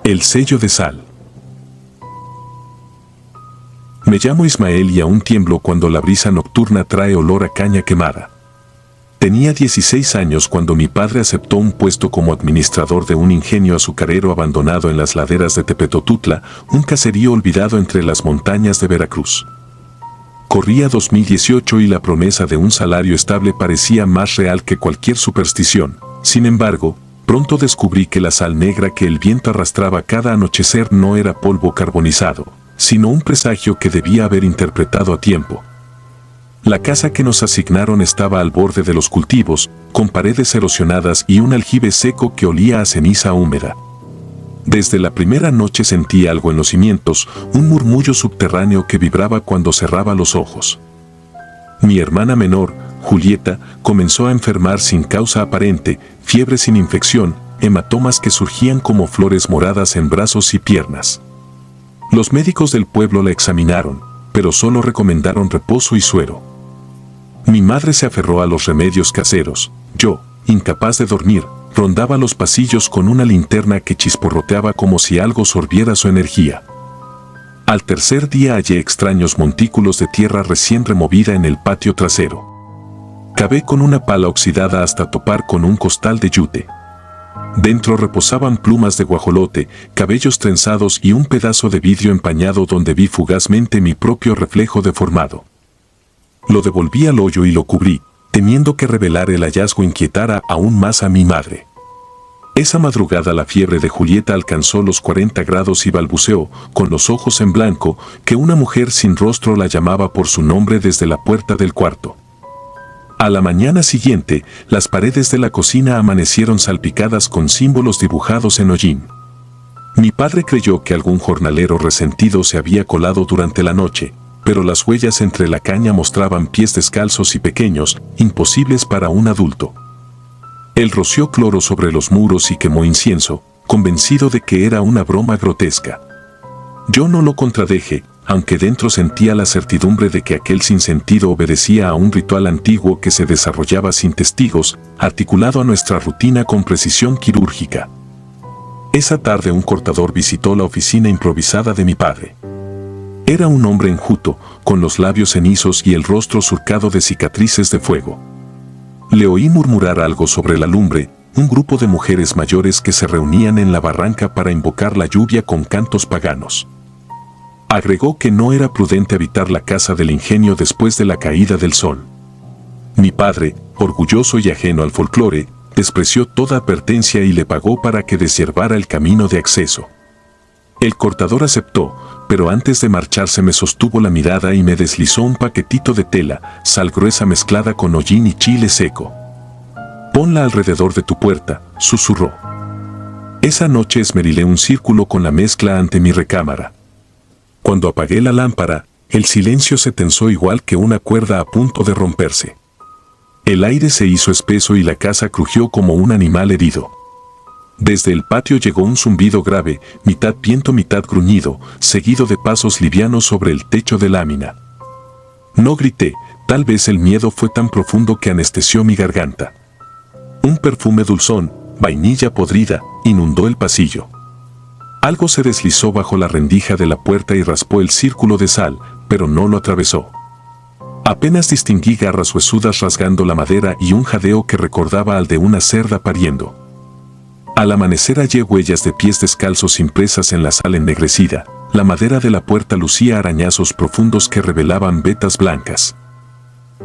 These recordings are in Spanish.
El sello de sal. Me llamo Ismael y aún tiemblo cuando la brisa nocturna trae olor a caña quemada. Tenía 16 años cuando mi padre aceptó un puesto como administrador de un ingenio azucarero abandonado en las laderas de Tepetotutla, un caserío olvidado entre las montañas de Veracruz. Corría 2018 y la promesa de un salario estable parecía más real que cualquier superstición. Sin embargo, pronto descubrí que la sal negra que el viento arrastraba cada anochecer no era polvo carbonizado, sino un presagio que debía haber interpretado a tiempo. La casa que nos asignaron estaba al borde de los cultivos, con paredes erosionadas y un aljibe seco que olía a ceniza húmeda. Desde la primera noche sentí algo en los cimientos, un murmullo subterráneo que vibraba cuando cerraba los ojos. Mi hermana menor, Julieta, comenzó a enfermar sin causa aparente, fiebre sin infección, hematomas que surgían como flores moradas en brazos y piernas. Los médicos del pueblo la examinaron, pero solo recomendaron reposo y suero. Mi madre se aferró a los remedios caseros. Yo, incapaz de dormir, rondaba los pasillos con una linterna que chisporroteaba como si algo sorbiera su energía. Al tercer día hallé extraños montículos de tierra recién removida en el patio trasero. Cavé con una pala oxidada hasta topar con un costal de yute. Dentro reposaban plumas de guajolote, cabellos trenzados y un pedazo de vidrio empañado donde vi fugazmente mi propio reflejo deformado. Lo devolví al hoyo y lo cubrí, temiendo que revelar el hallazgo inquietara aún más a mi madre. Esa madrugada la fiebre de Julieta alcanzó los 40 grados y balbuceó, con los ojos en blanco, que una mujer sin rostro la llamaba por su nombre desde la puerta del cuarto. A la mañana siguiente, las paredes de la cocina amanecieron salpicadas con símbolos dibujados en hollín. Mi padre creyó que algún jornalero resentido se había colado durante la noche, pero las huellas entre la caña mostraban pies descalzos y pequeños, imposibles para un adulto. Él roció cloro sobre los muros y quemó incienso, convencido de que era una broma grotesca. Yo no lo contradije, aunque dentro sentía la certidumbre de que aquel sinsentido obedecía a un ritual antiguo que se desarrollaba sin testigos, articulado a nuestra rutina con precisión quirúrgica. Esa tarde un cortador visitó la oficina improvisada de mi padre. Era un hombre enjuto, con los labios cenizos y el rostro surcado de cicatrices de fuego. Le oí murmurar algo sobre la lumbre, un grupo de mujeres mayores que se reunían en la barranca para invocar la lluvia con cantos paganos. Agregó que no era prudente habitar la casa del ingenio después de la caída del sol. Mi padre, orgulloso y ajeno al folclore, despreció toda advertencia y le pagó para que deshiervara el camino de acceso. El cortador aceptó, pero antes de marcharse me sostuvo la mirada y me deslizó un paquetito de tela, sal gruesa mezclada con hollín y chile seco. «Ponla alrededor de tu puerta», susurró. Esa noche esmerilé un círculo con la mezcla ante mi recámara. Cuando apagué la lámpara, el silencio se tensó igual que una cuerda a punto de romperse. El aire se hizo espeso y la casa crujió como un animal herido. Desde el patio llegó un zumbido grave, mitad viento mitad gruñido, seguido de pasos livianos sobre el techo de lámina. No grité, tal vez el miedo fue tan profundo que anestesió mi garganta. Un perfume dulzón, vainilla podrida, inundó el pasillo. Algo se deslizó bajo la rendija de la puerta y raspó el círculo de sal, pero no lo atravesó. Apenas distinguí garras huesudas rasgando la madera y un jadeo que recordaba al de una cerda pariendo. Al amanecer hallé huellas de pies descalzos impresas en la sal ennegrecida. La madera de la puerta lucía arañazos profundos que revelaban vetas blancas.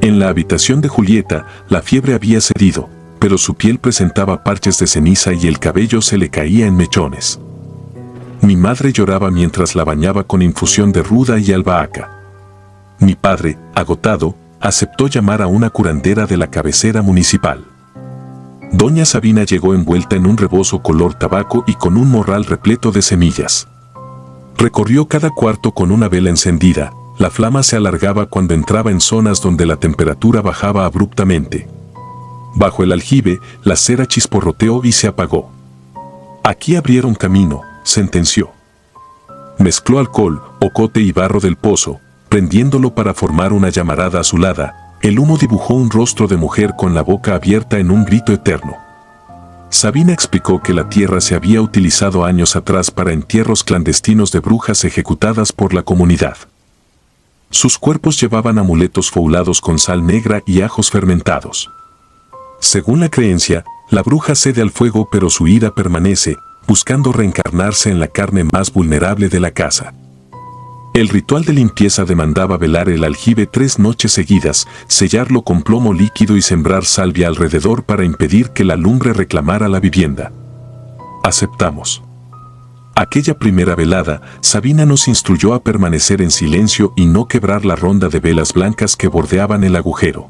En la habitación de Julieta, la fiebre había cedido, pero su piel presentaba parches de ceniza y el cabello se le caía en mechones. Mi madre lloraba mientras la bañaba con infusión de ruda y albahaca. Mi padre, agotado, aceptó llamar a una curandera de la cabecera municipal. Doña Sabina llegó envuelta en un rebozo color tabaco y con un morral repleto de semillas. Recorrió cada cuarto con una vela encendida. La flama se alargaba cuando entraba en zonas donde la temperatura bajaba abruptamente. Bajo el aljibe, la cera chisporroteó y se apagó. Aquí abrieron camino, sentenció. Mezcló alcohol, ocote y barro del pozo, prendiéndolo para formar una llamarada azulada. El humo dibujó un rostro de mujer con la boca abierta en un grito eterno. Sabina explicó que la tierra se había utilizado años atrás para entierros clandestinos de brujas ejecutadas por la comunidad. Sus cuerpos llevaban amuletos foulados con sal negra y ajos fermentados. Según la creencia, la bruja cede al fuego, pero su ira permanece, buscando reencarnarse en la carne más vulnerable de la casa. El ritual de limpieza demandaba velar el aljibe 3 noches seguidas, sellarlo con plomo líquido y sembrar salvia alrededor para impedir que la lumbre reclamara la vivienda. Aceptamos. Aquella primera velada, Sabina nos instruyó a permanecer en silencio y no quebrar la ronda de velas blancas que bordeaban el agujero.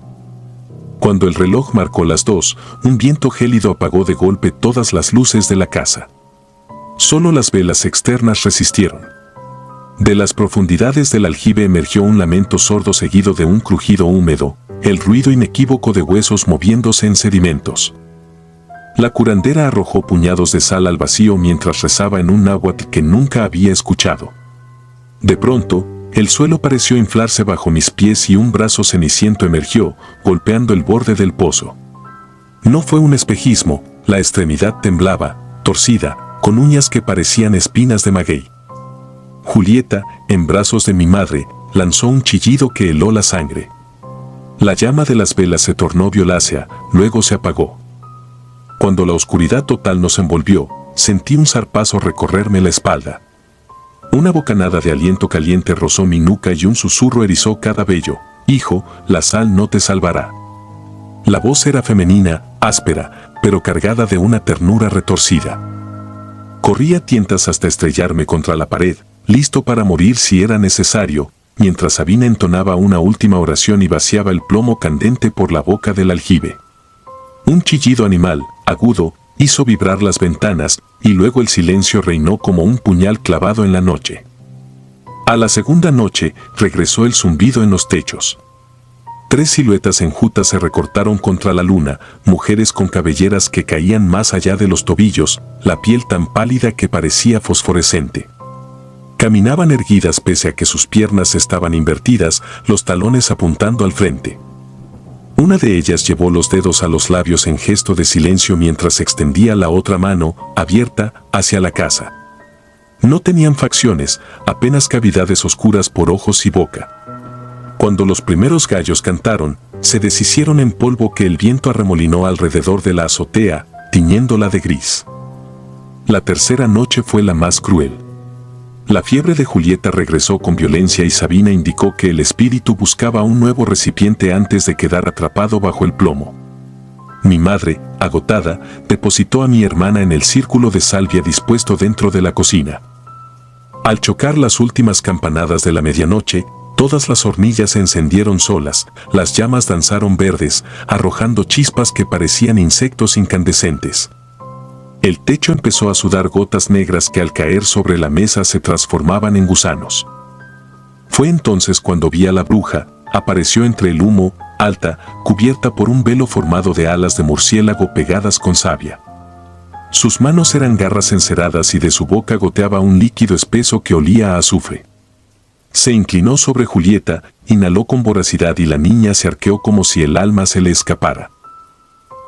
Cuando el reloj marcó las 2, un viento gélido apagó de golpe todas las luces de la casa. Solo las velas externas resistieron. De las profundidades del aljibe emergió un lamento sordo seguido de un crujido húmedo, el ruido inequívoco de huesos moviéndose en sedimentos. La curandera arrojó puñados de sal al vacío mientras rezaba en un náhuatl que nunca había escuchado. De pronto, el suelo pareció inflarse bajo mis pies y un brazo ceniciento emergió, golpeando el borde del pozo. No fue un espejismo, la extremidad temblaba, torcida, con uñas que parecían espinas de maguey. Julieta, en brazos de mi madre, lanzó un chillido que heló la sangre. La llama de las velas se tornó violácea, luego se apagó. Cuando la oscuridad total nos envolvió, sentí un zarpazo recorrerme la espalda. Una bocanada de aliento caliente rozó mi nuca y un susurro erizó cada vello. Hijo, la sal no te salvará. La voz era femenina, áspera, pero cargada de una ternura retorcida. Corrí a tientas hasta estrellarme contra la pared, listo para morir si era necesario, mientras Sabina entonaba una última oración y vaciaba el plomo candente por la boca del aljibe. Un chillido animal, agudo, hizo vibrar las ventanas, y luego el silencio reinó como un puñal clavado en la noche. A la segunda noche, regresó el zumbido en los techos. 3 siluetas enjutas se recortaron contra la luna, mujeres con cabelleras que caían más allá de los tobillos, la piel tan pálida que parecía fosforescente. Caminaban erguidas pese a que sus piernas estaban invertidas, los talones apuntando al frente. Una de ellas llevó los dedos a los labios en gesto de silencio mientras extendía la otra mano, abierta, hacia la casa. No tenían facciones, apenas cavidades oscuras por ojos y boca. Cuando los primeros gallos cantaron, se deshicieron en polvo que el viento arremolinó alrededor de la azotea, tiñéndola de gris. La tercera noche fue la más cruel. La fiebre de Julieta regresó con violencia y Sabina indicó que el espíritu buscaba un nuevo recipiente antes de quedar atrapado bajo el plomo. Mi madre, agotada, depositó a mi hermana en el círculo de salvia dispuesto dentro de la cocina. Al chocar las últimas campanadas de la medianoche, todas las hornillas se encendieron solas, las llamas danzaron verdes, arrojando chispas que parecían insectos incandescentes. El techo empezó a sudar gotas negras que al caer sobre la mesa se transformaban en gusanos. Fue entonces cuando vi a la bruja, apareció entre el humo, alta, cubierta por un velo formado de alas de murciélago pegadas con savia. Sus manos eran garras enceradas y de su boca goteaba un líquido espeso que olía a azufre. Se inclinó sobre Julieta, inhaló con voracidad y la niña se arqueó como si el alma se le escapara.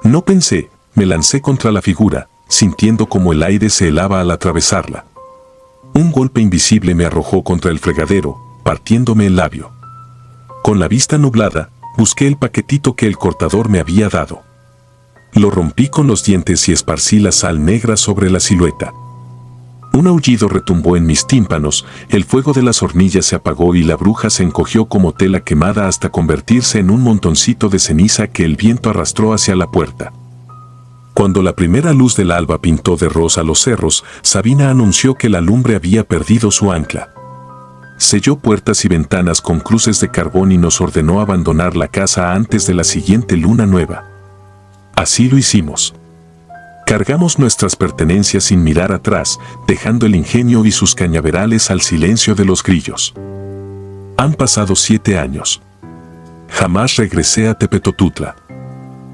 No pensé, me lancé contra la figura, sintiendo como el aire se helaba al atravesarla. Un golpe invisible me arrojó contra el fregadero, partiéndome el labio. Con la vista nublada, busqué el paquetito que el cortador me había dado. Lo rompí con los dientes y esparcí la sal negra sobre la silueta. Un aullido retumbó en mis tímpanos, el fuego de las hornillas se apagó y la bruja se encogió como tela quemada hasta convertirse en un montoncito de ceniza que el viento arrastró hacia la puerta. Cuando la primera luz del alba pintó de rosa los cerros, Sabina anunció que la lumbre había perdido su ancla. Selló puertas y ventanas con cruces de carbón y nos ordenó abandonar la casa antes de la siguiente luna nueva. Así lo hicimos. Cargamos nuestras pertenencias sin mirar atrás, dejando el ingenio y sus cañaverales al silencio de los grillos. Han pasado 7 años. Jamás regresé a Tepetotutla.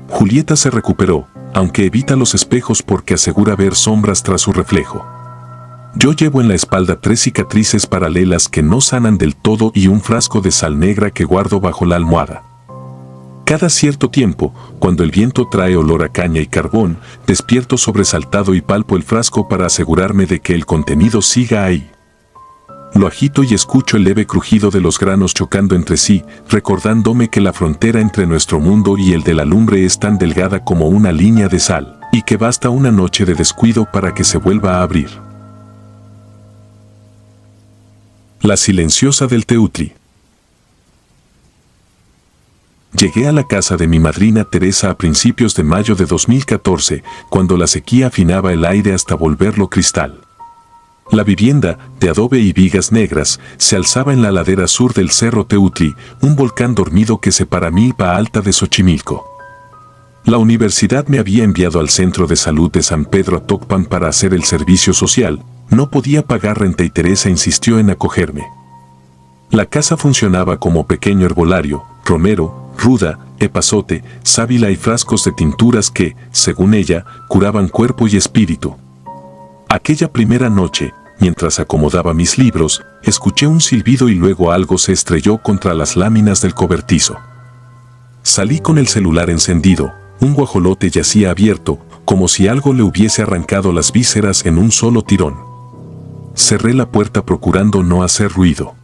Julieta se recuperó, aunque evita los espejos porque asegura ver sombras tras su reflejo. Yo llevo en la espalda 3 cicatrices paralelas que no sanan del todo y un frasco de sal negra que guardo bajo la almohada. Cada cierto tiempo, cuando el viento trae olor a caña y carbón, despierto sobresaltado y palpo el frasco para asegurarme de que el contenido siga ahí. Lo agito y escucho el leve crujido de los granos chocando entre sí, recordándome que la frontera entre nuestro mundo y el de la lumbre es tan delgada como una línea de sal, y que basta una noche de descuido para que se vuelva a abrir. La silenciosa del Teutri. Llegué a la casa de mi madrina Teresa a principios de mayo de 2014, cuando la sequía afinaba el aire hasta volverlo cristal. La vivienda, de adobe y vigas negras, se alzaba en la ladera sur del Cerro Teutri, un volcán dormido que separa Milpa Alta de Xochimilco. La universidad me había enviado al Centro de Salud de San Pedro Atocpan para hacer el servicio social. No podía pagar renta y Teresa insistió en acogerme. La casa funcionaba como pequeño herbolario, romero, ruda, epazote, sábila y frascos de tinturas que, según ella, curaban cuerpo y espíritu. Aquella primera noche, mientras acomodaba mis libros, escuché un silbido y luego algo se estrelló contra las láminas del cobertizo. Salí con el celular encendido, un guajolote yacía abierto, como si algo le hubiese arrancado las vísceras en un solo tirón. Cerré la puerta procurando no hacer ruido.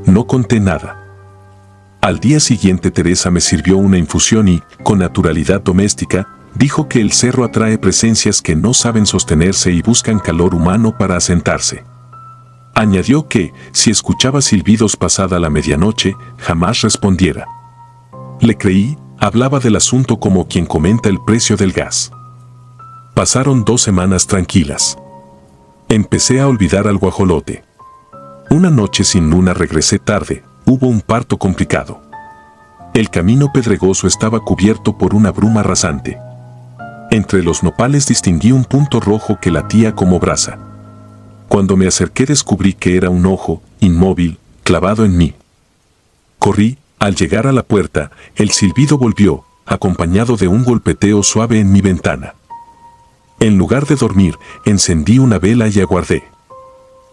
No conté nada. Al día siguiente Teresa me sirvió una infusión y, con naturalidad doméstica, dijo que el cerro atrae presencias que no saben sostenerse y buscan calor humano para asentarse. Añadió que, si escuchaba silbidos pasada la medianoche, jamás respondiera. Le creí, hablaba del asunto como quien comenta el precio del gas. Pasaron 2 semanas tranquilas. Empecé a olvidar al guajolote. Una noche sin luna regresé tarde, hubo un parto complicado. El camino pedregoso estaba cubierto por una bruma rasante. Entre los nopales distinguí un punto rojo que latía como brasa. Cuando me acerqué descubrí que era un ojo, inmóvil, clavado en mí. Corrí, al llegar a la puerta, el silbido volvió, acompañado de un golpeteo suave en mi ventana. En lugar de dormir, encendí una vela y aguardé.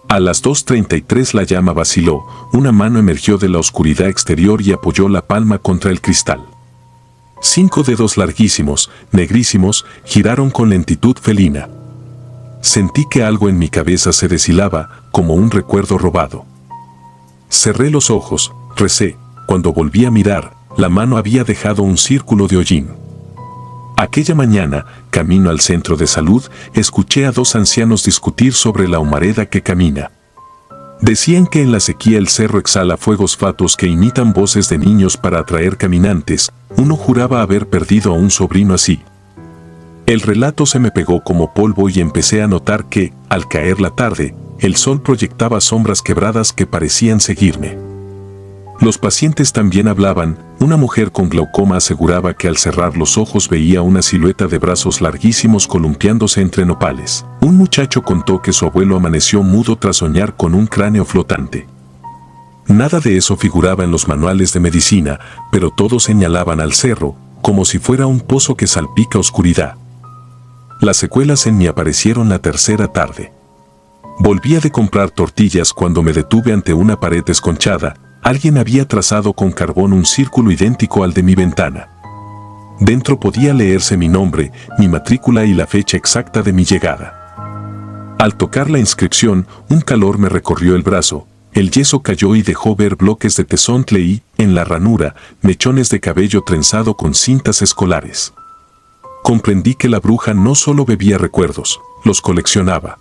A las 2:33 la llama vaciló, una mano emergió de la oscuridad exterior y apoyó la palma contra el cristal. 5 dedos larguísimos, negrísimos, giraron con lentitud felina. Sentí que algo en mi cabeza se deshilaba, como un recuerdo robado. Cerré los ojos, recé. Cuando volví a mirar, la mano había dejado un círculo de hollín. Aquella mañana, camino al centro de salud, escuché a 2 ancianos discutir sobre la humareda que camina. Decían que en la sequía el cerro exhala fuegos fatuos que imitan voces de niños para atraer caminantes. Uno juraba haber perdido a un sobrino así. El relato se me pegó como polvo y empecé a notar que, al caer la tarde, el sol proyectaba sombras quebradas que parecían seguirme. Los pacientes también hablaban. Una mujer con glaucoma aseguraba que al cerrar los ojos veía una silueta de brazos larguísimos columpiándose entre nopales. Un muchacho contó que su abuelo amaneció mudo tras soñar con un cráneo flotante. Nada de eso figuraba en los manuales de medicina, pero todos señalaban al cerro, como si fuera un pozo que salpica oscuridad. Las secuelas en mí aparecieron la tercera tarde. Volvía de comprar tortillas cuando me detuve ante una pared desconchada. Alguien había trazado con carbón un círculo idéntico al de mi ventana. Dentro podía leerse mi nombre, mi matrícula y la fecha exacta de mi llegada. Al tocar la inscripción, un calor me recorrió el brazo, el yeso cayó y dejó ver bloques de tezontle y, en la ranura, mechones de cabello trenzado con cintas escolares. Comprendí que la bruja no solo bebía recuerdos, los coleccionaba.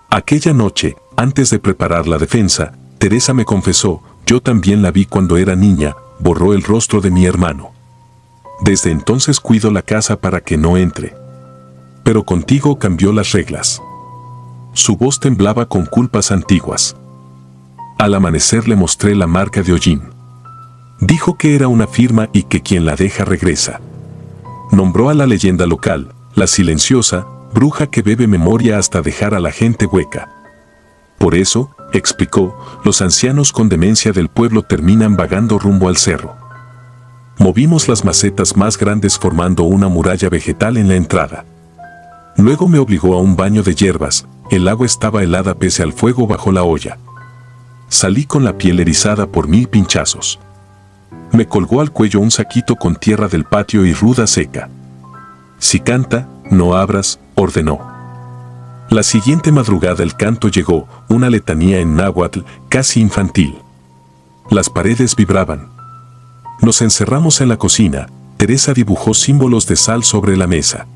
Aquella noche, antes de preparar la defensa, Teresa me confesó: yo también la vi cuando era niña, borró el rostro de mi hermano. Desde entonces cuido la casa para que no entre. Pero contigo cambió las reglas. Su voz temblaba con culpas antiguas. Al amanecer le mostré la marca de hollín. Dijo que era una firma y que quien la deja regresa. Nombró a la leyenda local, la silenciosa, bruja que bebe memoria hasta dejar a la gente hueca. Por eso, explicó, los ancianos con demencia del pueblo terminan vagando rumbo al cerro. Movimos las macetas más grandes formando una muralla vegetal en la entrada. Luego me obligó a un baño de hierbas. El agua estaba helada pese al fuego bajo la olla. Salí con la piel erizada por 1000 pinchazos. Me colgó al cuello un saquito con tierra del patio y ruda seca. Si canta, no abras, ordenó. La siguiente madrugada el canto llegó, una letanía en náhuatl, casi infantil. Las paredes vibraban. Nos encerramos en la cocina. Teresa dibujó símbolos de sal sobre la mesa.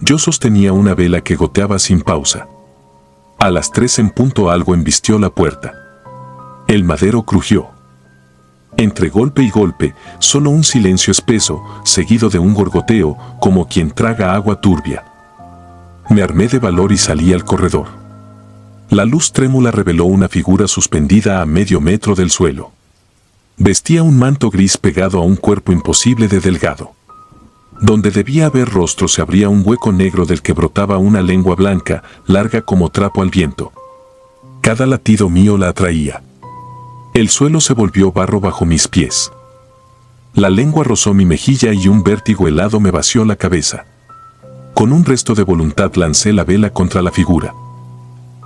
Yo sostenía una vela que goteaba sin pausa. A las 3 en punto algo embistió la puerta. El madero crujió. Entre golpe y golpe, solo un silencio espeso, seguido de un gorgoteo, como quien traga agua turbia. Me armé de valor y salí al corredor. La luz trémula reveló una figura suspendida a medio metro del suelo. Vestía un manto gris pegado a un cuerpo imposible de delgado. Donde debía haber rostro se abría un hueco negro del que brotaba una lengua blanca, larga como trapo al viento. Cada latido mío la atraía. El suelo se volvió barro bajo mis pies. La lengua rozó mi mejilla y un vértigo helado me vació la cabeza. Con un resto de voluntad lancé la vela contra la figura.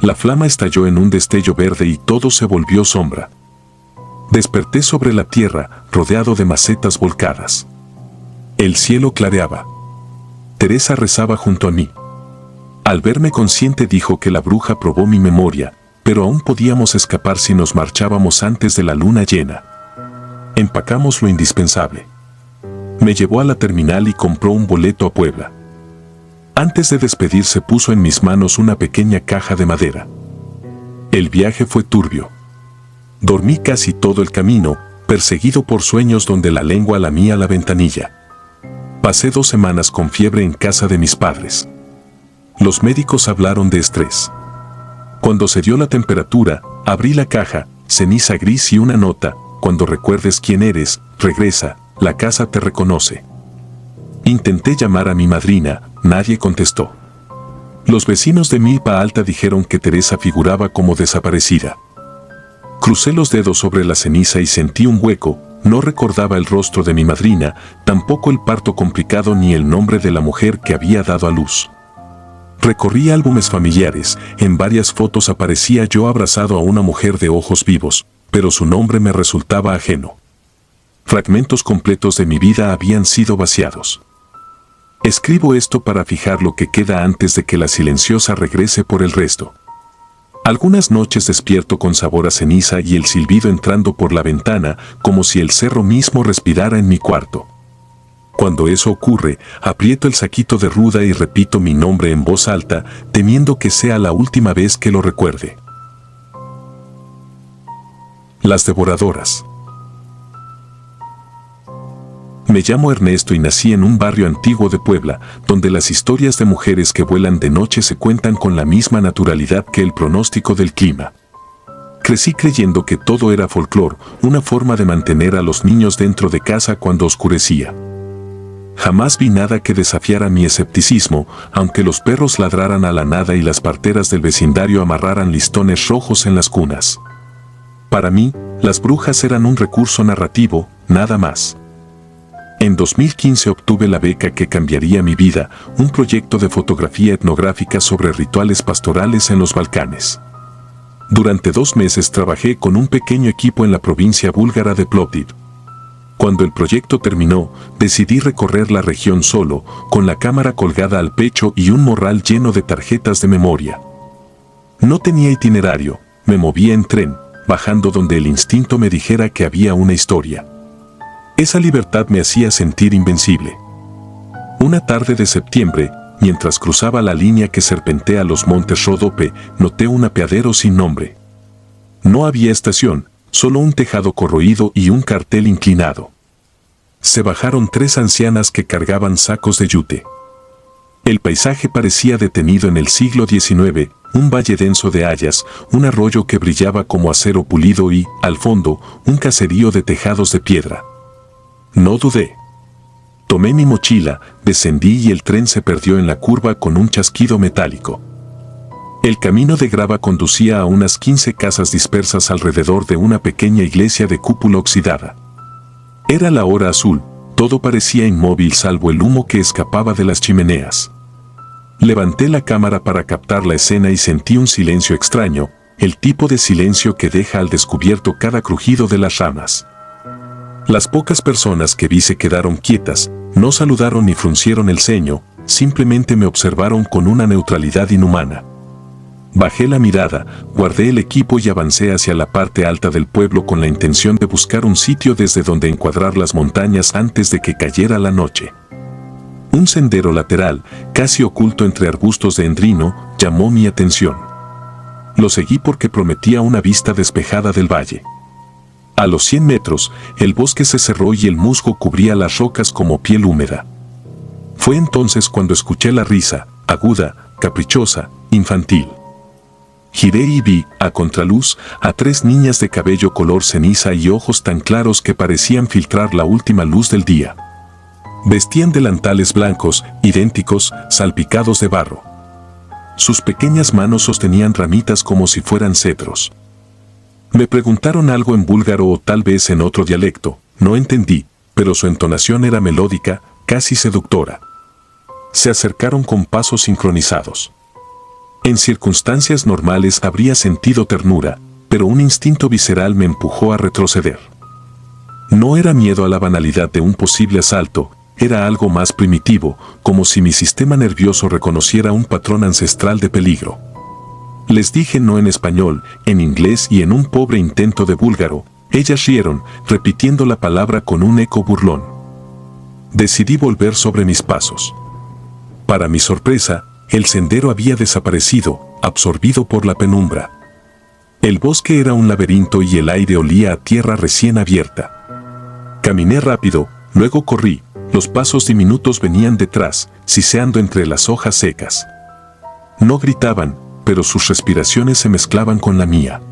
La flama estalló en un destello verde y todo se volvió sombra. Desperté sobre la tierra, rodeado de macetas volcadas. El cielo clareaba. Teresa rezaba junto a mí. Al verme consciente dijo que la bruja probó mi memoria, pero aún podíamos escapar si nos marchábamos antes de la luna llena. Empacamos lo indispensable. Me llevó a la terminal y compró un boleto a Puebla. Antes de despedirse puso en mis manos una pequeña caja de madera. El viaje fue turbio. Dormí casi todo el camino, perseguido por sueños donde la lengua lamía la ventanilla. Pasé 2 semanas con fiebre en casa de mis padres. Los médicos hablaron de estrés. Cuando se dio la temperatura, abrí la caja, ceniza gris y una nota: cuando recuerdes quién eres, regresa, la casa te reconoce. Intenté llamar a mi madrina, nadie contestó. Los vecinos de Milpa Alta dijeron que Teresa figuraba como desaparecida. Crucé los dedos sobre la ceniza y sentí un hueco. No recordaba el rostro de mi madrina, tampoco el parto complicado ni el nombre de la mujer que había dado a luz. Recorrí álbumes familiares, en varias fotos aparecía yo abrazado a una mujer de ojos vivos, pero su nombre me resultaba ajeno. Fragmentos completos de mi vida habían sido vaciados. Escribo esto para fijar lo que queda antes de que la silenciosa regrese por el resto. Algunas noches despierto con sabor a ceniza y el silbido entrando por la ventana, como si el cerro mismo respirara en mi cuarto. Cuando eso ocurre, aprieto el saquito de ruda y repito mi nombre en voz alta, temiendo que sea la última vez que lo recuerde. Las devoradoras. Me llamo Ernesto y nací en un barrio antiguo de Puebla, donde las historias de mujeres que vuelan de noche se cuentan con la misma naturalidad que el pronóstico del clima. Crecí creyendo que todo era folclor, una forma de mantener a los niños dentro de casa cuando oscurecía. Jamás vi nada que desafiara mi escepticismo, aunque los perros ladraran a la nada y las parteras del vecindario amarraran listones rojos en las cunas. Para mí, las brujas eran un recurso narrativo, nada más. En 2015 obtuve la beca que cambiaría mi vida, un proyecto de fotografía etnográfica sobre rituales pastorales en los Balcanes. Durante 2 meses trabajé con un pequeño equipo en la provincia búlgara de Plovdiv. Cuando el proyecto terminó, decidí recorrer la región solo, con la cámara colgada al pecho y un morral lleno de tarjetas de memoria. No tenía itinerario, me movía en tren, bajando donde el instinto me dijera que había una historia. Esa libertad me hacía sentir invencible. Una tarde de septiembre, mientras cruzaba la línea que serpentea los montes Rodope, noté un apeadero sin nombre. No había estación, solo un tejado corroído y un cartel inclinado. Se bajaron 3 ancianas que cargaban sacos de yute. El paisaje parecía detenido en el siglo XIX, un valle denso de hayas, un arroyo que brillaba como acero pulido y, al fondo, un caserío de tejados de piedra. No dudé. Tomé mi mochila, descendí y el tren se perdió en la curva con un chasquido metálico. El camino de grava conducía a unas 15 casas dispersas alrededor de una pequeña iglesia de cúpula oxidada. Era la hora azul, todo parecía inmóvil salvo el humo que escapaba de las chimeneas. Levanté la cámara para captar la escena y sentí un silencio extraño, el tipo de silencio que deja al descubierto cada crujido de las ramas. Las pocas personas que vi se quedaron quietas, no saludaron ni fruncieron el ceño, simplemente me observaron con una neutralidad inhumana. Bajé la mirada, guardé el equipo y avancé hacia la parte alta del pueblo con la intención de buscar un sitio desde donde encuadrar las montañas antes de que cayera la noche. Un sendero lateral, casi oculto entre arbustos de endrino, llamó mi atención. Lo seguí porque prometía una vista despejada del valle. A los 100 metros, el bosque se cerró y el musgo cubría las rocas como piel húmeda. Fue entonces cuando escuché la risa, aguda, caprichosa, infantil. Giré y vi, a contraluz, a 3 niñas de cabello color ceniza y ojos tan claros que parecían filtrar la última luz del día. Vestían delantales blancos, idénticos, salpicados de barro. Sus pequeñas manos sostenían ramitas como si fueran cetros. Me preguntaron algo en búlgaro o tal vez en otro dialecto, no entendí, pero su entonación era melódica, casi seductora. Se acercaron con pasos sincronizados. En circunstancias normales habría sentido ternura, pero un instinto visceral me empujó a retroceder. No era miedo a la banalidad de un posible asalto, era algo más primitivo, como si mi sistema nervioso reconociera un patrón ancestral de peligro. Les dije no en español, en inglés y en un pobre intento de búlgaro. Ellas rieron, repitiendo la palabra con un eco burlón. Decidí volver sobre mis pasos. Para mi sorpresa, el sendero había desaparecido, absorbido por la penumbra. El bosque era un laberinto y el aire olía a tierra recién abierta. Caminé rápido, luego corrí. Los pasos diminutos venían detrás, siseando entre las hojas secas. No gritaban, pero sus respiraciones se mezclaban con la mía.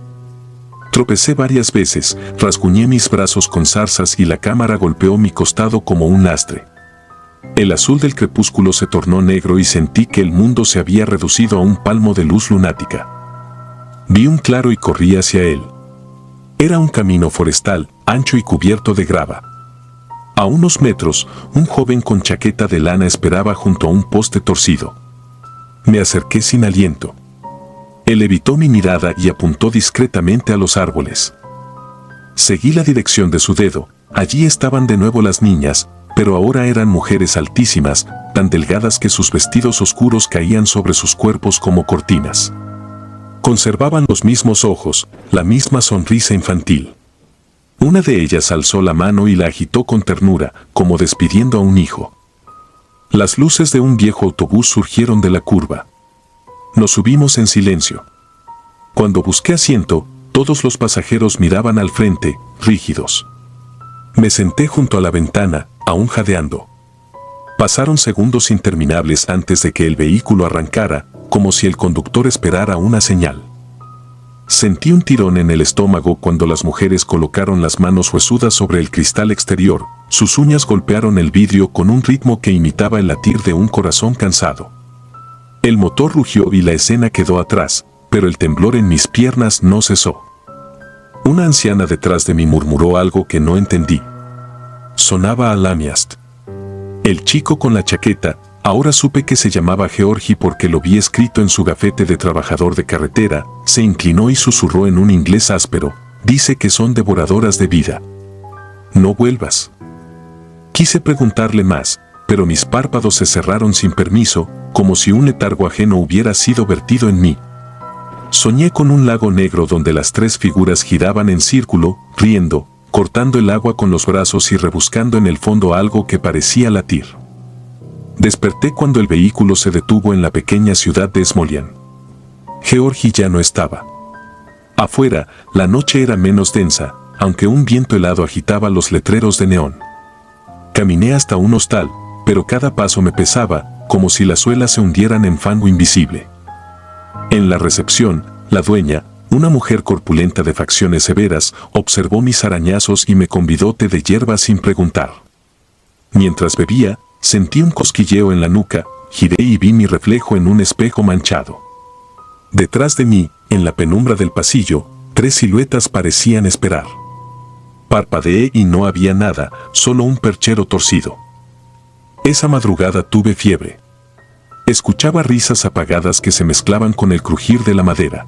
Tropecé varias veces, rasguñé mis brazos con zarzas y la cámara golpeó mi costado como un lastre. El azul del crepúsculo se tornó negro y sentí que el mundo se había reducido a un palmo de luz lunática. Vi un claro y corrí hacia él. Era un camino forestal, ancho y cubierto de grava. A unos metros, un joven con chaqueta de lana esperaba junto a un poste torcido. Me acerqué sin aliento. Él evitó mi mirada y apuntó discretamente a los árboles. Seguí la dirección de su dedo. Allí estaban de nuevo las niñas, pero ahora eran mujeres altísimas, tan delgadas que sus vestidos oscuros caían sobre sus cuerpos como cortinas. Conservaban los mismos ojos, la misma sonrisa infantil. Una de ellas alzó la mano y la agitó con ternura, como despidiendo a un hijo. Las luces de un viejo autobús surgieron de la curva. Nos subimos en silencio. Cuando busqué asiento, todos los pasajeros miraban al frente, rígidos. Me senté junto a la ventana, aún jadeando. Pasaron segundos interminables antes de que el vehículo arrancara, como si el conductor esperara una señal. Sentí un tirón en el estómago cuando las mujeres colocaron las manos huesudas sobre el cristal exterior. Sus uñas golpearon el vidrio con un ritmo que imitaba el latir de un corazón cansado. El motor rugió y la escena quedó atrás, pero el temblor en mis piernas no cesó. Una anciana detrás de mí murmuró algo que no entendí. Sonaba a Lamiast. El chico con la chaqueta, ahora supe que se llamaba Georgi porque lo vi escrito en su gafete de trabajador de carretera, se inclinó y susurró en un inglés áspero, dice que son devoradoras de vida. No vuelvas. Quise preguntarle más, pero mis párpados se cerraron sin permiso, como si un letargo ajeno hubiera sido vertido en mí. Soñé con un lago negro donde las 3 figuras giraban en círculo, riendo, cortando el agua con los brazos y rebuscando en el fondo algo que parecía latir. Desperté cuando el vehículo se detuvo en la pequeña ciudad de Smolyan. Georgi ya no estaba. Afuera, la noche era menos densa, aunque un viento helado agitaba los letreros de neón. Caminé hasta un hostal, pero cada paso me pesaba, como si las suelas se hundieran en fango invisible. En la recepción, la dueña, una mujer corpulenta de facciones severas, observó mis arañazos y me convidó té de hierba sin preguntar. Mientras bebía, sentí un cosquilleo en la nuca, giré y vi mi reflejo en un espejo manchado. Detrás de mí, en la penumbra del pasillo, 3 siluetas parecían esperar. Parpadeé y no había nada, solo un perchero torcido. Esa madrugada tuve fiebre. Escuchaba risas apagadas que se mezclaban con el crujir de la madera.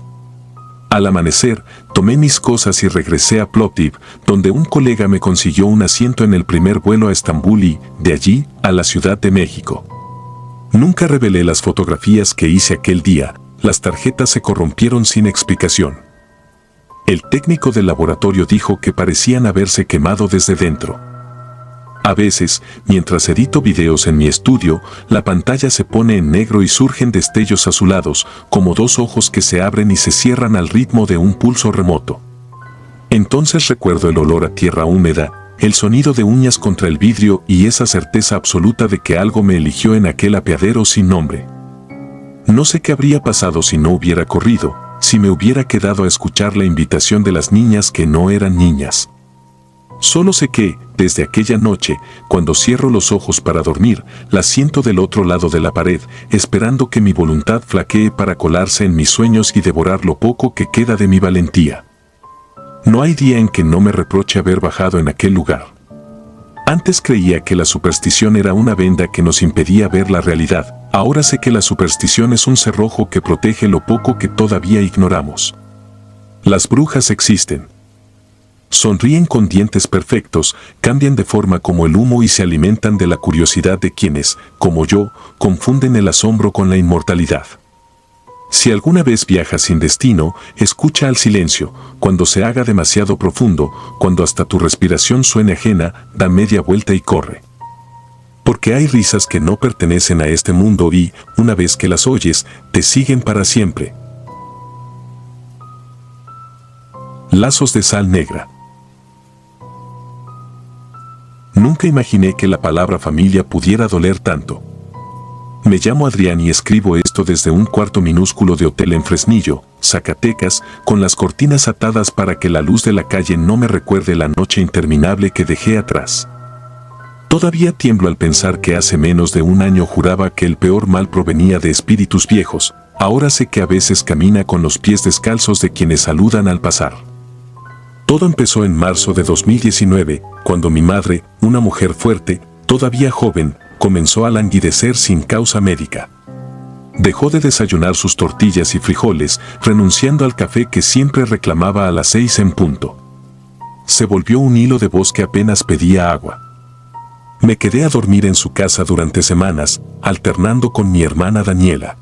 Al amanecer, tomé mis cosas y regresé a Plovdiv, donde un colega me consiguió un asiento en el primer vuelo a Estambul y, de allí, a la Ciudad de México. Nunca revelé las fotografías que hice aquel día, las tarjetas se corrompieron sin explicación. El técnico del laboratorio dijo que parecían haberse quemado desde dentro. A veces, mientras edito videos en mi estudio, la pantalla se pone en negro y surgen destellos azulados, como dos ojos que se abren y se cierran al ritmo de un pulso remoto. Entonces recuerdo el olor a tierra húmeda, el sonido de uñas contra el vidrio y esa certeza absoluta de que algo me eligió en aquel apeadero sin nombre. No sé qué habría pasado si no hubiera corrido, si me hubiera quedado a escuchar la invitación de las niñas que no eran niñas. Solo sé que, desde aquella noche, cuando cierro los ojos para dormir, las siento del otro lado de la pared, esperando que mi voluntad flaquee para colarse en mis sueños y devorar lo poco que queda de mi valentía. No hay día en que no me reproche haber bajado en aquel lugar. Antes creía que la superstición era una venda que nos impedía ver la realidad, ahora sé que la superstición es un cerrojo que protege lo poco que todavía ignoramos. Las brujas existen. Sonríen con dientes perfectos, cambian de forma como el humo y se alimentan de la curiosidad de quienes, como yo, confunden el asombro con la inmortalidad. Si alguna vez viajas sin destino, escucha al silencio, cuando se haga demasiado profundo, cuando hasta tu respiración suene ajena, da media vuelta y corre. Porque hay risas que no pertenecen a este mundo y, una vez que las oyes, te siguen para siempre. Lazos de sal negra. Nunca imaginé que la palabra familia pudiera doler tanto. Me llamo Adrián y escribo esto desde un cuarto minúsculo de hotel en Fresnillo, Zacatecas, con las cortinas atadas para que la luz de la calle no me recuerde la noche interminable que dejé atrás. Todavía tiemblo al pensar que hace menos de un año juraba que el peor mal provenía de espíritus viejos, ahora sé que a veces camina con los pies descalzos de quienes saludan al pasar. Todo empezó en marzo de 2019, cuando mi madre, una mujer fuerte, todavía joven, comenzó a languidecer sin causa médica. Dejó de desayunar sus tortillas y frijoles, renunciando al café que siempre reclamaba a las 6 en punto. Se volvió un hilo de voz que apenas pedía agua. Me quedé a dormir en su casa durante semanas, alternando con mi hermana Daniela.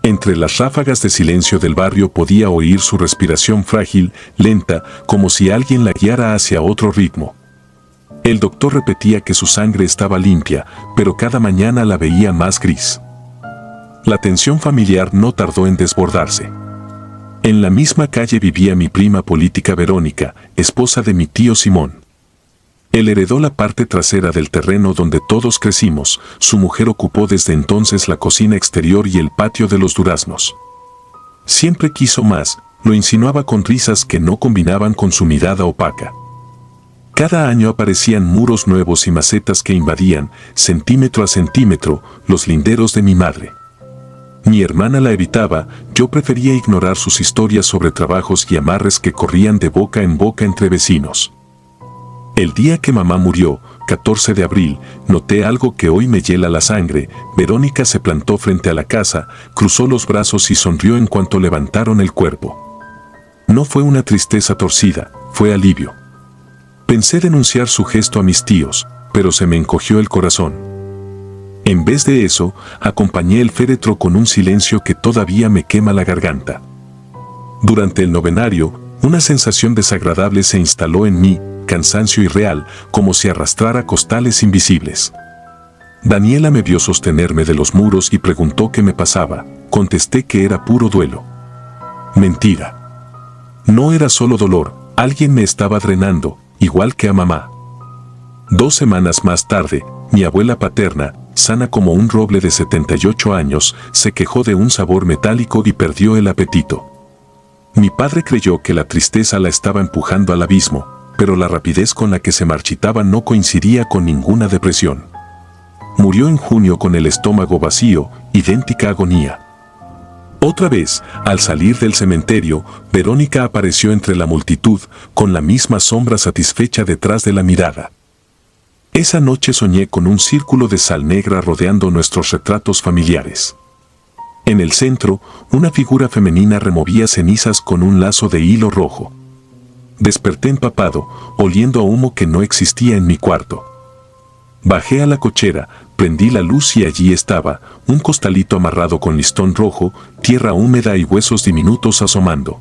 Entre las ráfagas de silencio del barrio podía oír su respiración frágil, lenta, como si alguien la guiara hacia otro ritmo. El doctor repetía que su sangre estaba limpia, pero cada mañana la veía más gris. La tensión familiar no tardó en desbordarse. En la misma calle vivía mi prima política Verónica, esposa de mi tío Simón. Él heredó la parte trasera del terreno donde todos crecimos, su mujer ocupó desde entonces la cocina exterior y el patio de los duraznos. Siempre quiso más, lo insinuaba con risas que no combinaban con su mirada opaca. Cada año aparecían muros nuevos y macetas que invadían, centímetro a centímetro, los linderos de mi madre. Mi hermana la evitaba, yo prefería ignorar sus historias sobre trabajos y amarres que corrían de boca en boca entre vecinos. El día que mamá murió, 14 de abril, noté algo que hoy me hiela la sangre. Verónica se plantó frente a la casa, cruzó los brazos y sonrió en cuanto levantaron el cuerpo. No fue una tristeza torcida, fue alivio. Pensé denunciar su gesto a mis tíos, pero se me encogió el corazón. En vez de eso, acompañé el féretro con un silencio que todavía me quema la garganta. Durante el novenario, una sensación desagradable se instaló en mí, cansancio irreal, como si arrastrara costales invisibles. Daniela me vio sostenerme de los muros y preguntó qué me pasaba. Contesté que era puro duelo. Mentira. No era solo dolor, alguien me estaba drenando, igual que a mamá. 2 semanas más tarde, mi abuela paterna, sana como un roble de 78 años, se quejó de un sabor metálico y perdió el apetito. Mi padre creyó que la tristeza la estaba empujando al abismo, pero la rapidez con la que se marchitaba no coincidía con ninguna depresión. Murió en junio con el estómago vacío, idéntica agonía. Otra vez, al salir del cementerio, Verónica apareció entre la multitud, con la misma sombra satisfecha detrás de la mirada. Esa noche soñé con un círculo de sal negra rodeando nuestros retratos familiares. En el centro, una figura femenina removía cenizas con un lazo de hilo rojo. Desperté empapado, oliendo a humo que no existía en mi cuarto. Bajé a la cochera, prendí la luz y allí estaba, un costalito amarrado con listón rojo, tierra húmeda y huesos diminutos asomando.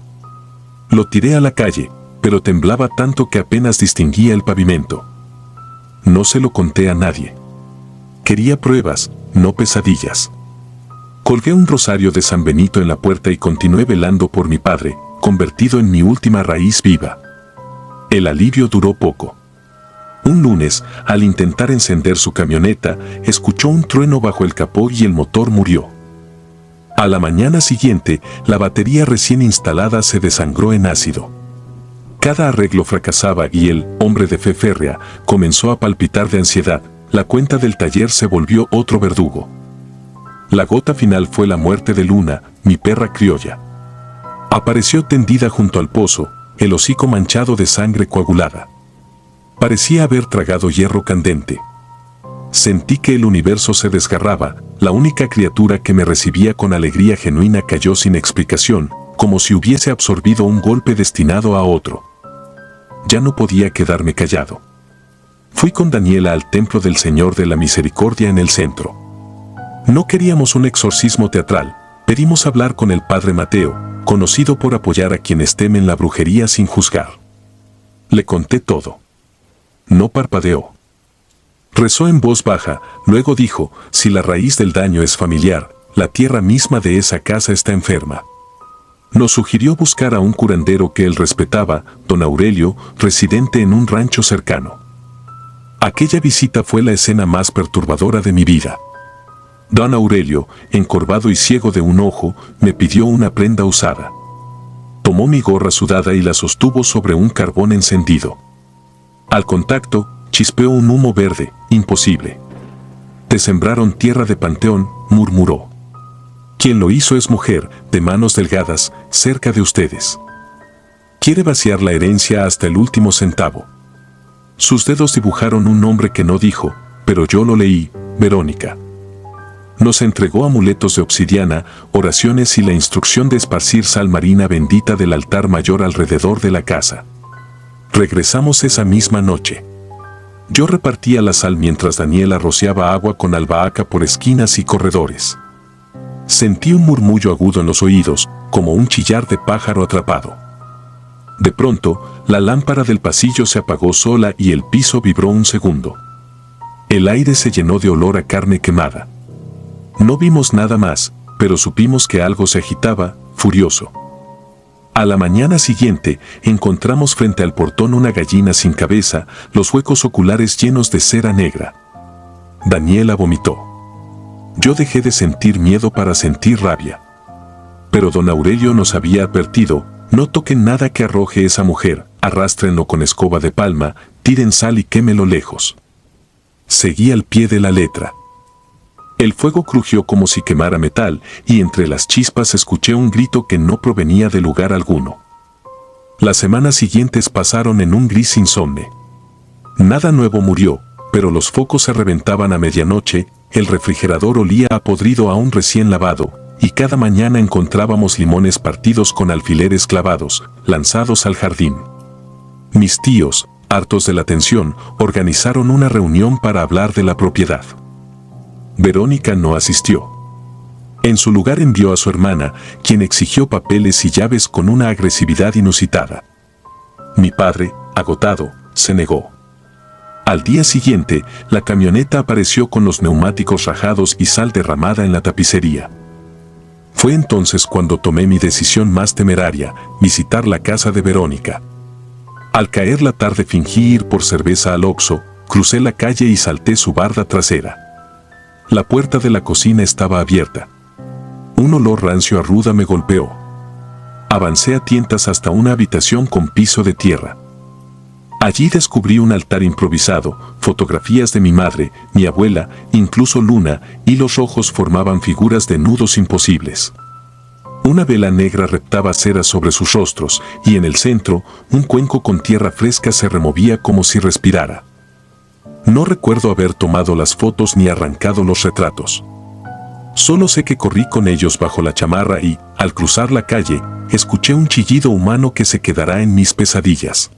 Lo tiré a la calle, pero temblaba tanto que apenas distinguía el pavimento. No se lo conté a nadie. Quería pruebas, no pesadillas. Colgué un rosario de San Benito en la puerta y continué velando por mi padre, convertido en mi última raíz viva. El alivio duró poco. Un lunes, al intentar encender su camioneta, escuchó un trueno bajo el capó y el motor murió. A la mañana siguiente, la batería recién instalada se desangró en ácido. Cada arreglo fracasaba y el hombre de fe férrea comenzó a palpitar de ansiedad. La cuenta del taller se volvió otro verdugo. La gota final fue la muerte de Luna, mi perra criolla. Apareció tendida junto al pozo, el hocico manchado de sangre coagulada. Parecía haber tragado hierro candente. Sentí que el universo se desgarraba, la única criatura que me recibía con alegría genuina cayó sin explicación, como si hubiese absorbido un golpe destinado a otro. Ya no podía quedarme callado. Fui con Daniela al templo del Señor de la Misericordia en el centro. No queríamos un exorcismo teatral, pedimos hablar con el Padre Mateo, conocido por apoyar a quienes temen la brujería sin juzgar. Le conté todo. No parpadeó. Rezó en voz baja, luego dijo, si la raíz del daño es familiar, la tierra misma de esa casa está enferma. Nos sugirió buscar a un curandero que él respetaba, don Aurelio, residente en un rancho cercano. Aquella visita fue la escena más perturbadora de mi vida. Don Aurelio, encorvado y ciego de un ojo, me pidió una prenda usada. Tomó mi gorra sudada y la sostuvo sobre un carbón encendido. Al contacto, chispeó un humo verde, imposible. Te sembraron tierra de panteón, murmuró. Quien lo hizo es mujer, de manos delgadas, cerca de ustedes. Quiere vaciar la herencia hasta el último centavo. Sus dedos dibujaron un nombre que no dijo, pero yo lo leí, Verónica. Nos entregó amuletos de obsidiana, oraciones y la instrucción de esparcir sal marina bendita del altar mayor alrededor de la casa. Regresamos esa misma noche. Yo repartía la sal mientras Daniela rociaba agua con albahaca por esquinas y corredores. Sentí un murmullo agudo en los oídos, como un chillar de pájaro atrapado. De pronto, la lámpara del pasillo se apagó sola y el piso vibró un segundo. El aire se llenó de olor a carne quemada. No vimos nada más, pero supimos que algo se agitaba, furioso. A la mañana siguiente, encontramos frente al portón una gallina sin cabeza, los huecos oculares llenos de cera negra. Daniela vomitó. Yo dejé de sentir miedo para sentir rabia. Pero don Aurelio nos había advertido, no toquen nada que arroje esa mujer, arrástrenlo con escoba de palma, tiren sal y quémelo lejos. Seguí al pie de la letra. El fuego crujió como si quemara metal, y entre las chispas escuché un grito que no provenía de lugar alguno. Las semanas siguientes pasaron en un gris insomne. Nada nuevo murió, pero los focos se reventaban a medianoche, el refrigerador olía a podrido aún recién lavado, y cada mañana encontrábamos limones partidos con alfileres clavados, lanzados al jardín. Mis tíos, hartos de la tensión, organizaron una reunión para hablar de la propiedad. Verónica no asistió. En su lugar envió a su hermana, quien exigió papeles y llaves con una agresividad inusitada. Mi padre, agotado, se negó. Al día siguiente, la camioneta apareció con los neumáticos rajados y sal derramada en la tapicería. Fue entonces cuando tomé mi decisión más temeraria, visitar la casa de Verónica. Al caer la tarde fingí ir por cerveza al Oxxo, crucé la calle y salté su barda trasera. La puerta de la cocina estaba abierta. Un olor rancio a ruda me golpeó. Avancé a tientas hasta una habitación con piso de tierra. Allí descubrí un altar improvisado, fotografías de mi madre, mi abuela, incluso Luna, y los ojos formaban figuras de nudos imposibles. Una vela negra reptaba cera sobre sus rostros, y en el centro, un cuenco con tierra fresca se removía como si respirara. No recuerdo haber tomado las fotos ni arrancado los retratos. Solo sé que corrí con ellos bajo la chamarra y, al cruzar la calle, escuché un chillido humano que se quedará en mis pesadillas.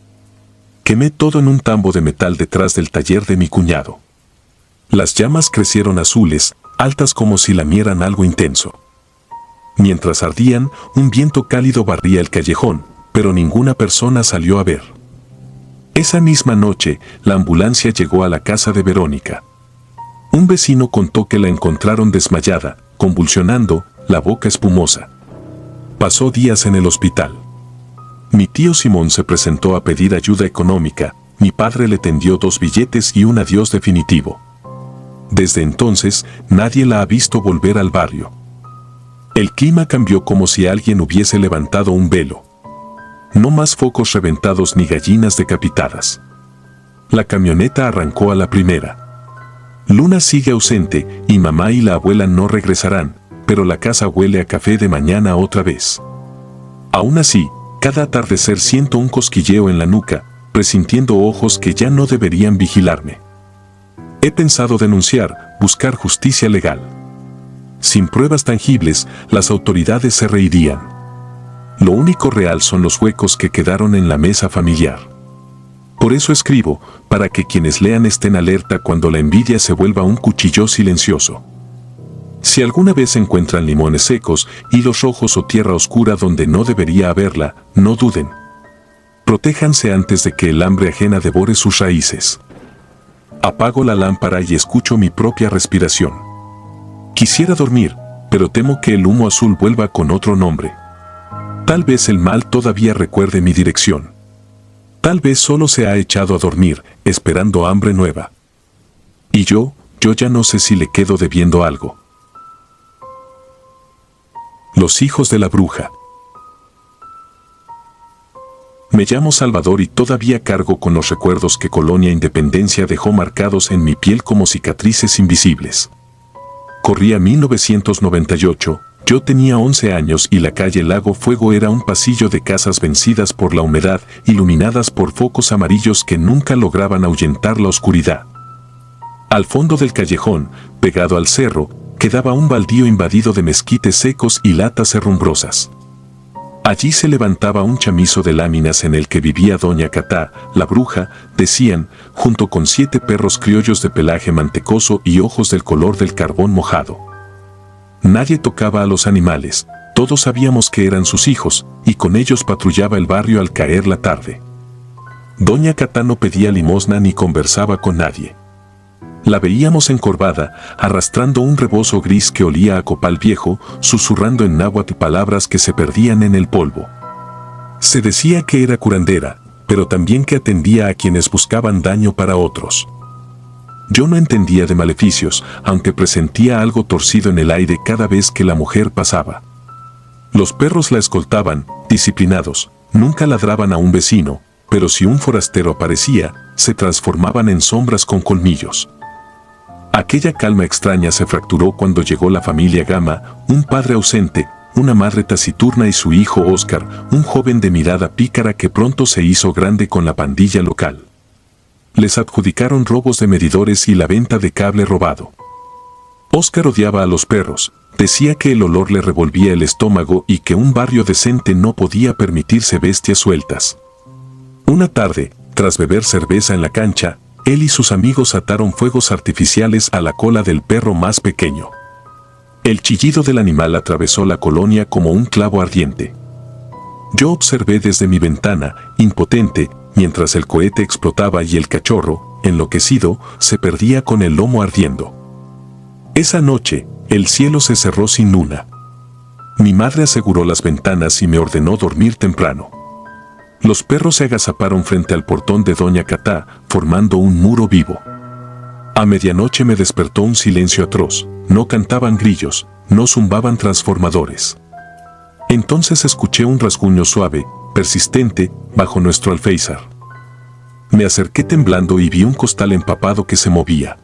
Quemé todo en un tambo de metal detrás del taller de mi cuñado. Las llamas crecieron azules, altas como si lamieran algo intenso. Mientras ardían, un viento cálido barría el callejón, pero ninguna persona salió a ver. Esa misma noche, la ambulancia llegó a la casa de Verónica. Un vecino contó que la encontraron desmayada, convulsionando, la boca espumosa. Pasó días en el hospital. Mi tío Simón se presentó a pedir ayuda económica, mi padre le tendió 2 billetes y un adiós definitivo. Desde entonces, nadie la ha visto volver al barrio. El clima cambió como si alguien hubiese levantado un velo. No más focos reventados ni gallinas decapitadas. La camioneta arrancó a la primera. Luna sigue ausente y mamá y la abuela no regresarán, pero la casa huele a café de mañana otra vez. Aún así, cada atardecer siento un cosquilleo en la nuca, presintiendo ojos que ya no deberían vigilarme. He pensado denunciar, buscar justicia legal. Sin pruebas tangibles, las autoridades se reirían. Lo único real son los huecos que quedaron en la mesa familiar. Por eso escribo, para que quienes lean estén alerta cuando la envidia se vuelva un cuchillo silencioso. Si alguna vez encuentran limones secos, hilos rojos o tierra oscura donde no debería haberla, no duden. Protéjanse antes de que el hambre ajena devore sus raíces. Apago la lámpara y escucho mi propia respiración. Quisiera dormir, pero temo que el humo azul vuelva con otro nombre. Tal vez el mal todavía recuerde mi dirección. Tal vez solo se ha echado a dormir, esperando hambre nueva. Y yo ya no sé si le quedo debiendo algo. Los hijos de la bruja. Me llamo Salvador y todavía cargo con los recuerdos que Colonia Independencia dejó marcados en mi piel como cicatrices invisibles. Corría 1998, yo tenía 11 años y la calle Lago Fuego era un pasillo de casas vencidas por la humedad, iluminadas por focos amarillos que nunca lograban ahuyentar la oscuridad. Al fondo del callejón, pegado al cerro, quedaba un baldío invadido de mezquites secos y latas herrumbrosas. Allí se levantaba un chamizo de láminas en el que vivía Doña Catá, la bruja, decían, junto con 7 perros criollos de pelaje mantecoso y ojos del color del carbón mojado. Nadie tocaba a los animales, todos sabíamos que eran sus hijos, y con ellos patrullaba el barrio al caer la tarde. Doña Catá no pedía limosna ni conversaba con nadie. La veíamos encorvada, arrastrando un rebozo gris que olía a copal viejo, susurrando en náhuatl palabras que se perdían en el polvo. Se decía que era curandera, pero también que atendía a quienes buscaban daño para otros. Yo no entendía de maleficios, aunque presentía algo torcido en el aire cada vez que la mujer pasaba. Los perros la escoltaban, disciplinados, nunca ladraban a un vecino, pero si un forastero aparecía, se transformaban en sombras con colmillos. Aquella calma extraña se fracturó cuando llegó la familia Gama, un padre ausente, una madre taciturna y su hijo Óscar, un joven de mirada pícara que pronto se hizo grande con la pandilla local. Les adjudicaron robos de medidores y la venta de cable robado. Óscar odiaba a los perros, decía que el olor le revolvía el estómago y que un barrio decente no podía permitirse bestias sueltas. Una tarde, tras beber cerveza en la cancha, él y sus amigos ataron fuegos artificiales a la cola del perro más pequeño. El chillido del animal atravesó la colonia como un clavo ardiente. Yo observé desde mi ventana, impotente, mientras el cohete explotaba y el cachorro, enloquecido, se perdía con el lomo ardiendo. Esa noche, el cielo se cerró sin luna. Mi madre aseguró las ventanas y me ordenó dormir temprano. Los perros se agazaparon frente al portón de Doña Catá, formando un muro vivo. A medianoche me despertó un silencio atroz, no cantaban grillos, no zumbaban transformadores. Entonces escuché un rasguño suave, persistente, bajo nuestro alféizar. Me acerqué temblando y vi un costal empapado que se movía.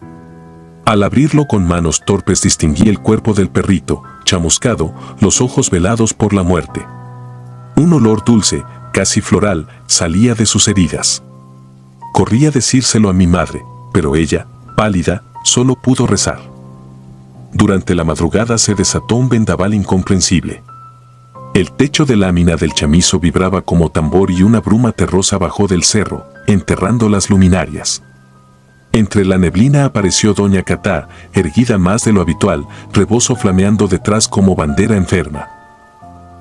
Al abrirlo con manos torpes distinguí el cuerpo del perrito, chamuscado, los ojos velados por la muerte. Un olor dulce, casi floral, salía de sus heridas. Corrí a decírselo a mi madre, pero ella, pálida, solo pudo rezar. Durante la madrugada se desató un vendaval incomprensible. El techo de lámina del chamizo vibraba como tambor y una bruma terrosa bajó del cerro, enterrando las luminarias. Entre la neblina apareció doña Catá, erguida más de lo habitual, rebozo flameando detrás como bandera enferma.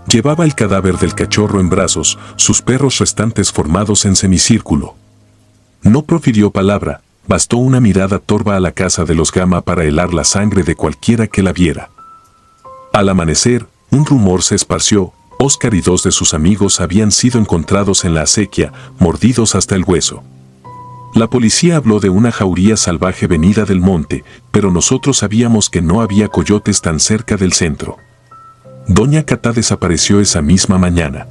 Llevaba el cadáver del cachorro en brazos, sus perros restantes formados en semicírculo. No profirió palabra, bastó una mirada torva a la casa de los Gama para helar la sangre de cualquiera que la viera. Al amanecer, un rumor se esparció: Óscar y 2 de sus amigos habían sido encontrados en la acequia, mordidos hasta el hueso. La policía habló de una jauría salvaje venida del monte, pero nosotros sabíamos que no había coyotes tan cerca del centro. Doña Catá desapareció esa misma mañana.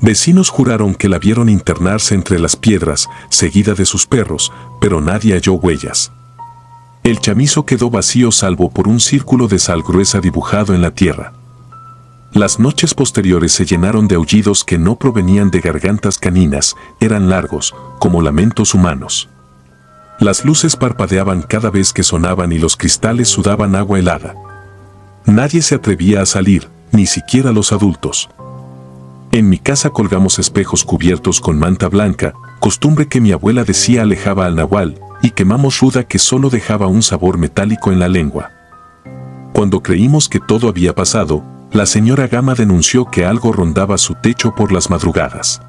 Vecinos juraron que la vieron internarse entre las piedras, seguida de sus perros, pero nadie halló huellas. El chamizo quedó vacío salvo por un círculo de sal gruesa dibujado en la tierra. Las noches posteriores se llenaron de aullidos que no provenían de gargantas caninas, eran largos, como lamentos humanos. Las luces parpadeaban cada vez que sonaban y los cristales sudaban agua helada. Nadie se atrevía a salir, ni siquiera los adultos. En mi casa colgamos espejos cubiertos con manta blanca, costumbre que mi abuela decía alejaba al nahual, y quemamos ruda que solo dejaba un sabor metálico en la lengua. Cuando creímos que todo había pasado, la señora Gama denunció que algo rondaba su techo por las madrugadas.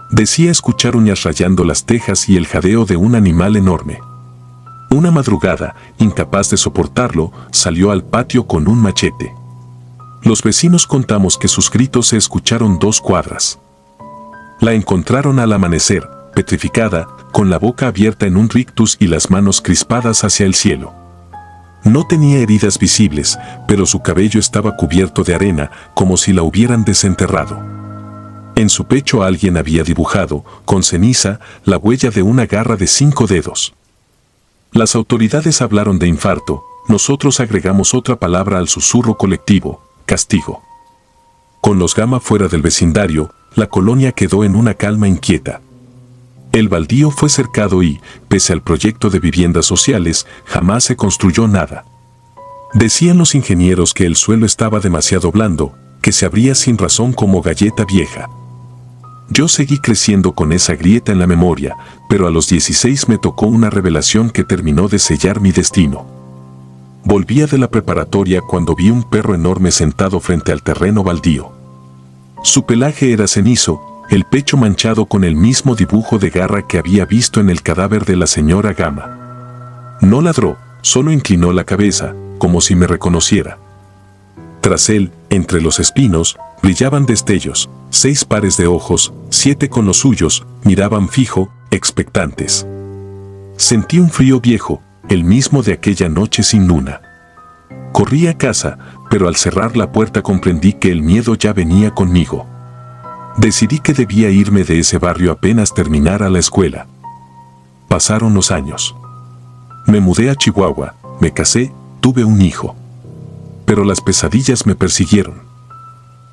Decía escuchar uñas rayando las tejas y el jadeo de un animal enorme. Una madrugada, incapaz de soportarlo, salió al patio con un machete. Los vecinos contamos que sus gritos se escucharon 2 cuadras. La encontraron al amanecer, petrificada, con la boca abierta en un rictus y las manos crispadas hacia el cielo. No tenía heridas visibles, pero su cabello estaba cubierto de arena, como si la hubieran desenterrado. En su pecho alguien había dibujado, con ceniza, la huella de una garra de 5 dedos. Las autoridades hablaron de infarto, nosotros agregamos otra palabra al susurro colectivo: castigo. Con los Gama fuera del vecindario, la colonia quedó en una calma inquieta. El baldío fue cercado y, pese al proyecto de viviendas sociales, jamás se construyó nada. Decían los ingenieros que el suelo estaba demasiado blando, que se abría sin razón como galleta vieja. Yo seguí creciendo con esa grieta en la memoria, pero a los 16 me tocó una revelación que terminó de sellar mi destino. Volvía de la preparatoria cuando vi un perro enorme sentado frente al terreno baldío. Su pelaje era cenizo, el pecho manchado con el mismo dibujo de garra que había visto en el cadáver de la señora Gama. No ladró, solo inclinó la cabeza, como si me reconociera. Tras él, entre los espinos, brillaban destellos, 6 pares de ojos, 7 con los suyos, miraban fijo, expectantes. Sentí un frío viejo, el mismo de aquella noche sin luna. Corrí a casa, pero al cerrar la puerta comprendí que el miedo ya venía conmigo. Decidí que debía irme de ese barrio apenas terminara la escuela. Pasaron los años. Me mudé a Chihuahua, me casé, tuve un hijo. Pero las pesadillas me persiguieron.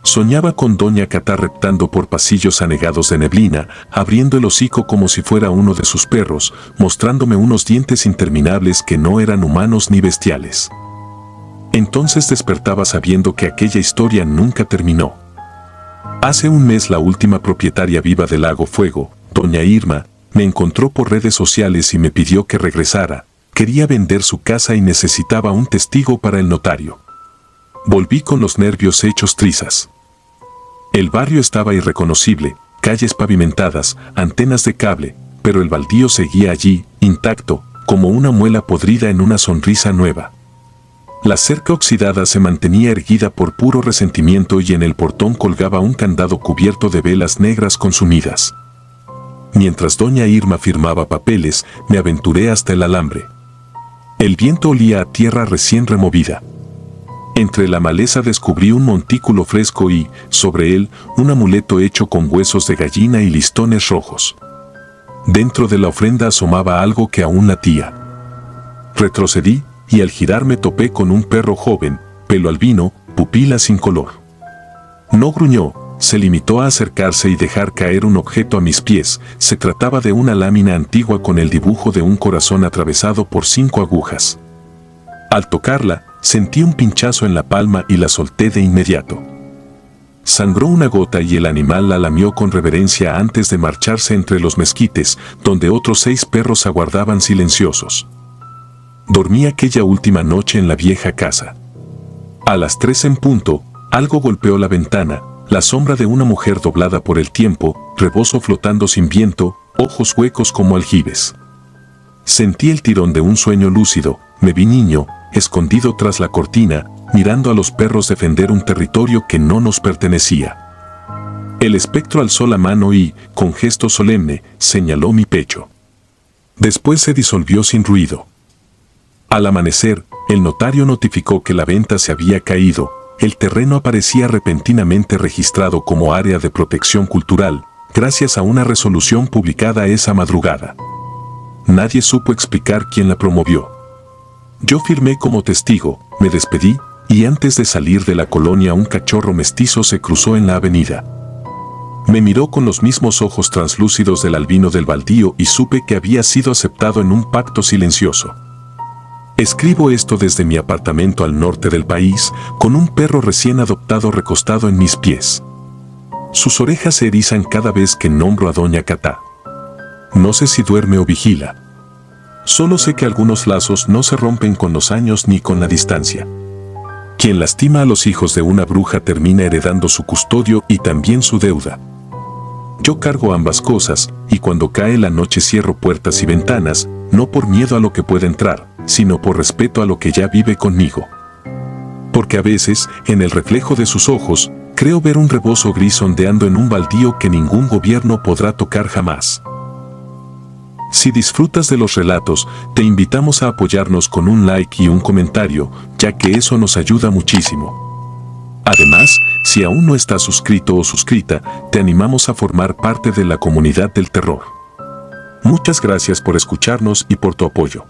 Soñaba con doña Catá reptando por pasillos anegados de neblina, abriendo el hocico como si fuera uno de sus perros, mostrándome unos dientes interminables que no eran humanos ni bestiales. Entonces despertaba sabiendo que aquella historia nunca terminó. Hace un mes la última propietaria viva del Lago Fuego, doña Irma, me encontró por redes sociales y me pidió que regresara. Quería vender su casa y necesitaba un testigo para el notario. Volví con los nervios hechos trizas. El barrio estaba irreconocible, calles pavimentadas, antenas de cable, pero el baldío seguía allí, intacto, como una muela podrida en una sonrisa nueva. La cerca oxidada se mantenía erguida por puro resentimiento y en el portón colgaba un candado cubierto de velas negras consumidas. Mientras doña Irma firmaba papeles, me aventuré hasta el alambre. El viento olía a tierra recién removida. Entre la maleza descubrí un montículo fresco y, sobre él, un amuleto hecho con huesos de gallina y listones rojos. Dentro de la ofrenda asomaba algo que aún latía. Retrocedí, y al girarme topé con un perro joven, pelo albino, pupila sin color. No gruñó, se limitó a acercarse y dejar caer un objeto a mis pies. Se trataba de una lámina antigua con el dibujo de un corazón atravesado por 5 agujas. Al tocarla, sentí un pinchazo en la palma y la solté de inmediato. Sangró una gota y el animal la lamió con reverencia antes de marcharse entre los mezquites, donde otros 6 perros aguardaban silenciosos. Dormí aquella última noche en la vieja casa. A las 3 en punto, algo golpeó la ventana, la sombra de una mujer doblada por el tiempo, rebozo flotando sin viento, ojos huecos como aljibes. Sentí el tirón de un sueño lúcido, me vi niño, escondido tras la cortina, mirando a los perros defender un territorio que no nos pertenecía. El espectro alzó la mano y, con gesto solemne, señaló mi pecho. Después se disolvió sin ruido. Al amanecer, el notario notificó que la venta se había caído, el terreno aparecía repentinamente registrado como área de protección cultural, gracias a una resolución publicada esa madrugada. Nadie supo explicar quién la promovió. Yo firmé como testigo, me despedí, y antes de salir de la colonia un cachorro mestizo se cruzó en la avenida. Me miró con los mismos ojos translúcidos del albino del baldío y supe que había sido aceptado en un pacto silencioso. Escribo esto desde mi apartamento al norte del país, con un perro recién adoptado recostado en mis pies. Sus orejas se erizan cada vez que nombro a Doña Catá. No sé si duerme o vigila. Solo sé que algunos lazos no se rompen con los años ni con la distancia. Quien lastima a los hijos de una bruja termina heredando su custodio y también su deuda. Yo cargo ambas cosas, y cuando cae la noche cierro puertas y ventanas, no por miedo a lo que pueda entrar, sino por respeto a lo que ya vive conmigo. Porque a veces, en el reflejo de sus ojos, creo ver un rebozo gris ondeando en un baldío que ningún gobierno podrá tocar jamás. Si disfrutas de los relatos, te invitamos a apoyarnos con un like y un comentario, ya que eso nos ayuda muchísimo. Además, si aún no estás suscrito o suscrita, te animamos a formar parte de la comunidad del terror. Muchas gracias por escucharnos y por tu apoyo.